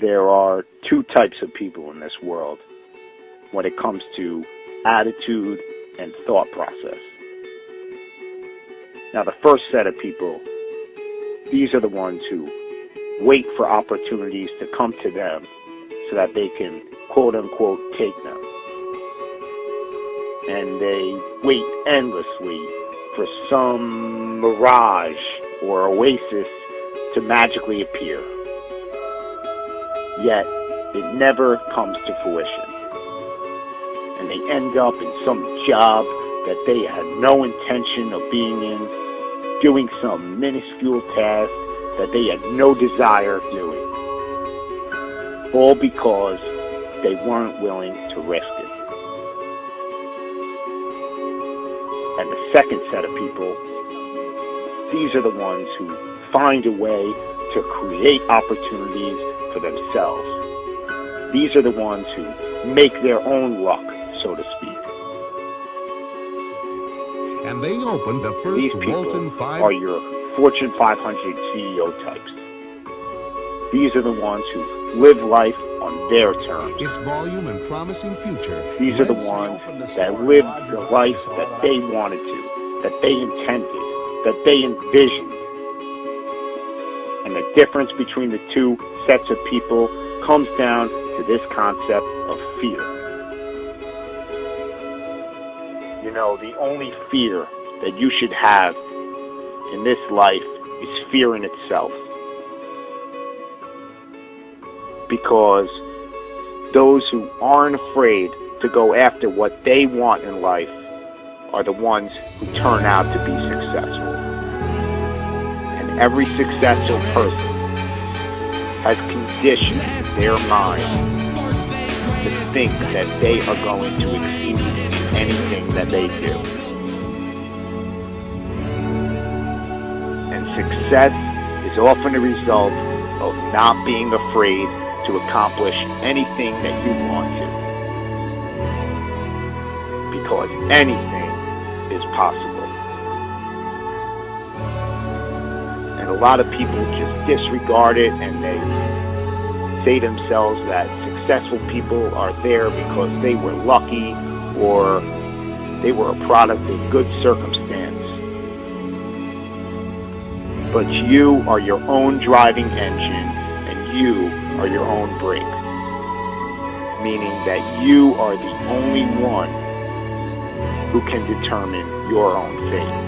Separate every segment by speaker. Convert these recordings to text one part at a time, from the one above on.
Speaker 1: there are two types of people in this world when it comes to attitude and thought process. Now, the first set of people, these are the ones who wait for opportunities to come to them so that they can, quote-unquote, take them. And they wait endlessly for some mirage or oasis to magically appear. Yet, it never comes to fruition. And they end up in some job that they had no intention of being in, doing some minuscule task that they had no desire of doing. All because they weren't willing to risk it. And the second set of people, these are the ones who find a way to create opportunities for themselves. These are the ones who make their own luck, so to speak.
Speaker 2: And they opened the first
Speaker 1: These people
Speaker 2: Walton 5
Speaker 1: are your Fortune 500 CEO types. These are the ones who live life on their terms.
Speaker 2: its volume and promising future.
Speaker 1: These are the ones that lived the life that they wanted to, that they intended, that they envisioned. And the difference between the two sets of people comes down to this concept of fear. You know, the only fear that you should have in this life is fear in itself. Because those who aren't afraid to go after what they want in life are the ones who turn out to be successful. And every successful person has conditioned their mind to think that they are going to exceed in anything that they do. And success is often a result of not being afraid to accomplish anything that you want to. Because anything is possible. And a lot of people just disregard it, and they say to themselves that successful people are there because they were lucky or they were a product of good circumstance. But you are your own driving engine, and you are your own brake. Meaning that you are the only one who can determine your own fate.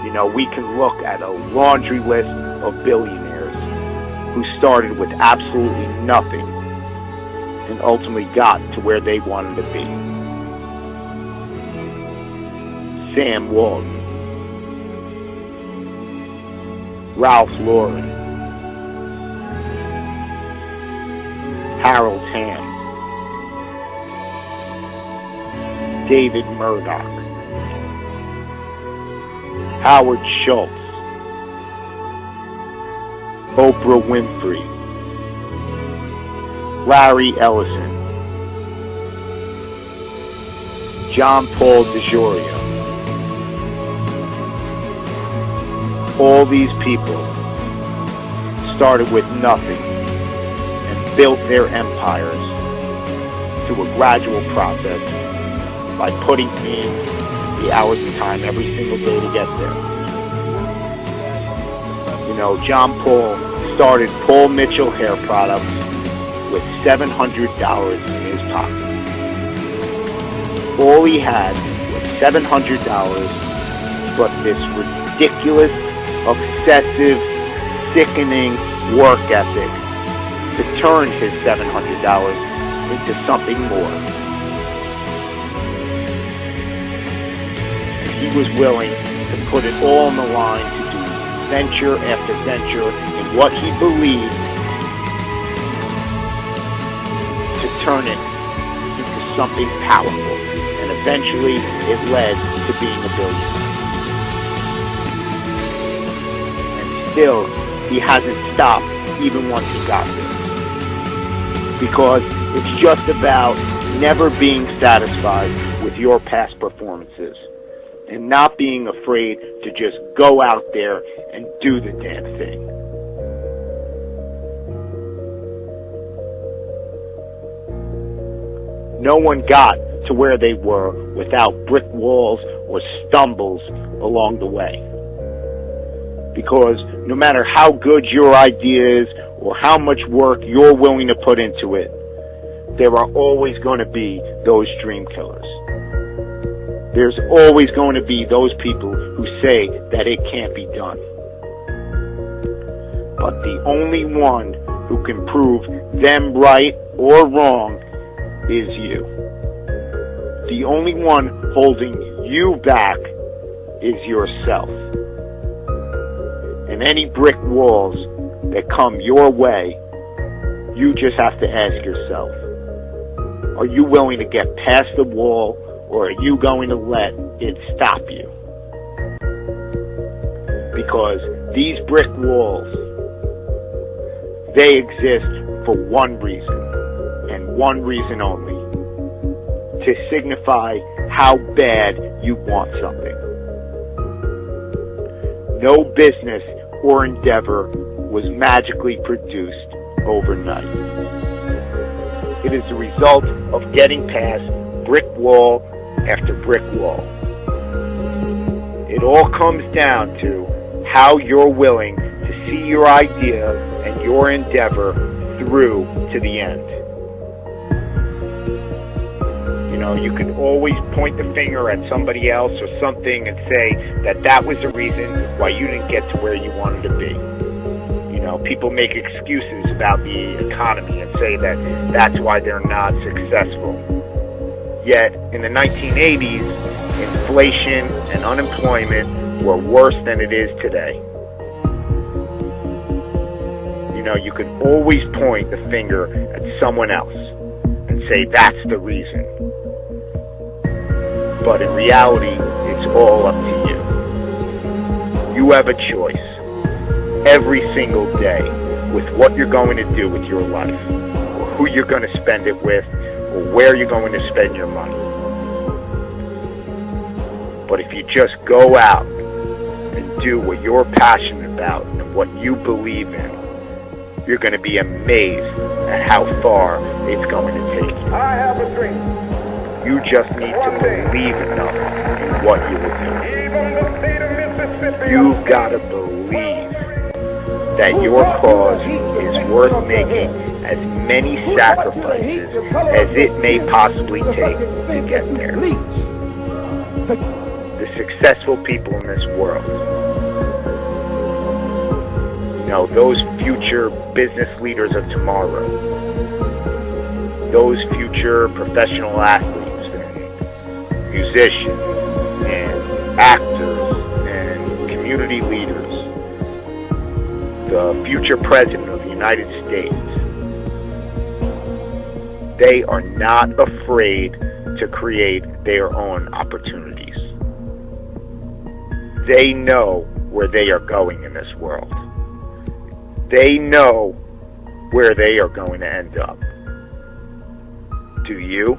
Speaker 1: You know, we can look at a laundry list of billionaires who started with absolutely nothing and ultimately got to where they wanted to be. Sam Walton, Ralph Lauren, Harold Hamm, David Murdoch, Howard Schultz, Oprah Winfrey, Larry Ellison, John Paul DeJoria. All these people started with nothing and built their empires through a gradual process by putting in the hours and time every single day to get there. You know, John Paul started Paul Mitchell Hair Products with $700 in his pocket. All he had was $700, but this ridiculous, obsessive, sickening work ethic to turn his $700 into something more. And he was willing to put it all on the line to do venture after venture in what he believed to turn it into something powerful. And eventually it led to being a billionaire. Still, he hasn't stopped even once he got there. Because it's just about never being satisfied with your past performances and not being afraid to just go out there and do the damn thing. No one got to where they were without brick walls or stumbles along the way. Because no matter how good your idea is or how much work you're willing to put into it, there are always going to be those dream killers. There's always going to be those people who say that it can't be done. But the only one who can prove them right or wrong is you. The only one holding you back is yourself. And any brick walls that come your way, you just have to ask yourself, are you willing to get past the wall, or are you going to let it stop you? Because these brick walls, they exist for one reason, and one reason only: to signify how bad you want something. No business or endeavor was magically produced overnight. It is the result of getting past brick wall after brick wall. It all comes down to how you're willing to see your idea and your endeavor through to the end. You know, you can always point the finger at somebody else or something and say that that was the reason why you didn't get to where you wanted to be. You know, people make excuses about the economy and say that that's why they're not successful. Yet, in the 1980s, inflation and unemployment were worse than it is today. You know, you can always point the finger at someone else and say that's the reason. But in reality, it's all up to you. You have a choice every single day with what you're going to do with your life, or who you're going to spend it with, or where you're going to spend your money. But if you just go out and do what you're passionate about and what you believe in, you're going to be amazed at how far it's going to take you.
Speaker 3: I have a dream.
Speaker 1: You just need to believe enough in what you will do.
Speaker 3: Even the state of Mississippi.
Speaker 1: You've got to believe that your cause is worth making as many sacrifices as it may possibly take to get there. The successful people in this world, you know, those future business leaders of tomorrow, those future professional athletes and musicians and actors and community leaders, the future president of the United States, they are not afraid to create their own opportunities. They know where they are going in this world. They know where they are going to end up. Do you?